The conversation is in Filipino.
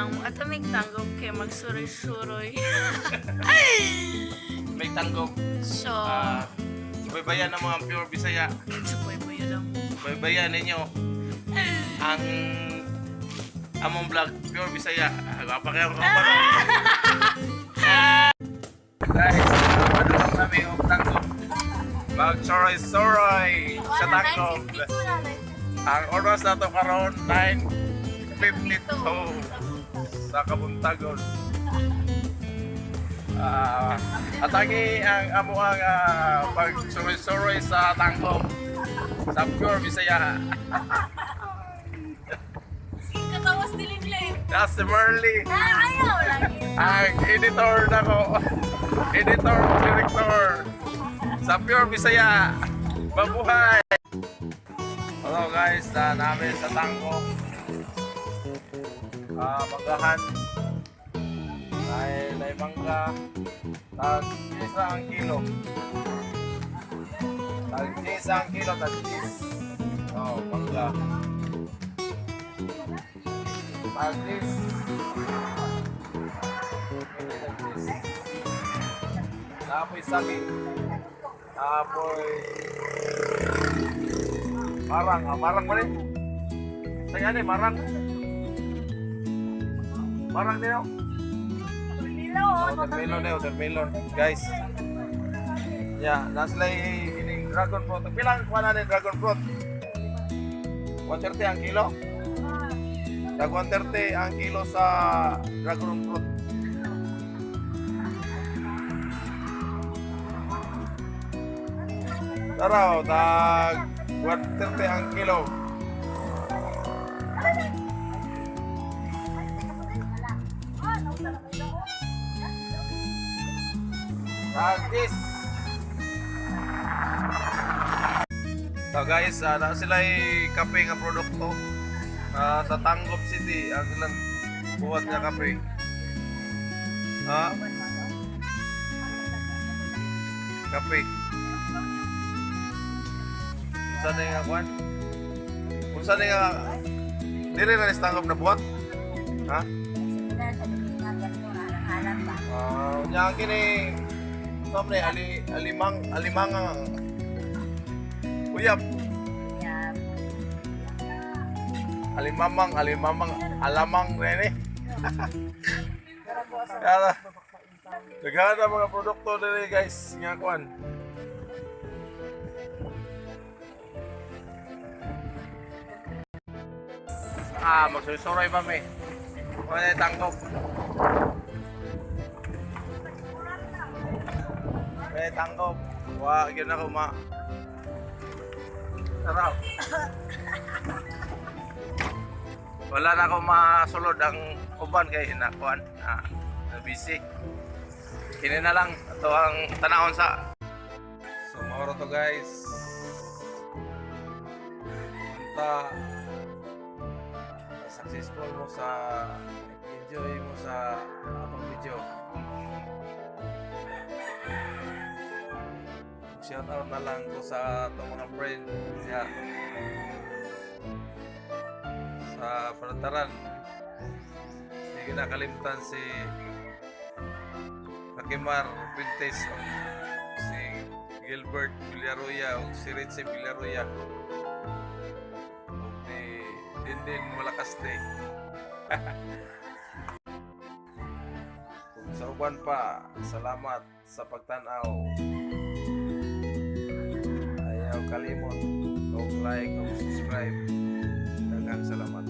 lang at may tanggap kay magsuroy-suroy. May tanggop. So, Subaybayan ng mga pure Bisaya. suboy mo yun lang. Subaybayan ninyo ang among vlog pure Bisaya. Gapa kayo kapanon. Guys, ano lang namin yung tanggop. Mag-soroy-soroy sa tanggop. Ang oras na ito karon 9:52 sa Kabuntagon. Atangi ang amuang pag-soroy-soroy sa tanggop sa pure Bisaya. Katawas dilim-lim. That's the Merly. Ayaw lang yun. Ang editor na ko. Editor, director sa pure Bisaya. Mabuhay! Hello guys, namin sa tanggop. Magahan. Ay mangga. Tag-isa ang kilo. Tag-isa ang kilo, tag-is. Oh, mangga. Tag-is. Apoy sabi. Apoy marang. Marang ba rin? Saya ni marang. Marang din ako. Watermelon. Guys. Yeah, nasa ini dragon fruit. Pilang kuha na dragon fruit? 130 ang kilo? Tag 130 ang kilo sa dragon fruit. Taraw, tag 130 ang kilo. Tagis. So guys, na sila kape nga produkto sa Tanggop City. Ang ilang buhat nga kape. Kape. Saan nga kwan? Kung saan nga dili na nis Tanggop na buhat? Ha? Nya kini samre alimang uyap. Alimamang alamang rene. Kaya nagana mga produkto dili guys nga kwan. Magsusuroy pa mi. Wala tanggop. May tanggop. Wa gyud ako ma. Taraw. Wala na ako masulod ang uban kay inakuan. Na busy. Kini na lang ato ang tanawon sa. So mauro to guys. Punta successful mo sa enjoy mo sa atong video. Shout out na lang ko sa atong mga friend niya sa Parantaran. Hindi kinakalimutan si Nakimar Pintes, si Gilbert Villaroya o si Ritzy Villaroya, Din Malakaste. Kung sa uban pa, salamat sa pagtanaw. Ayaw kalimot, like, subscribe. Daghang salamat.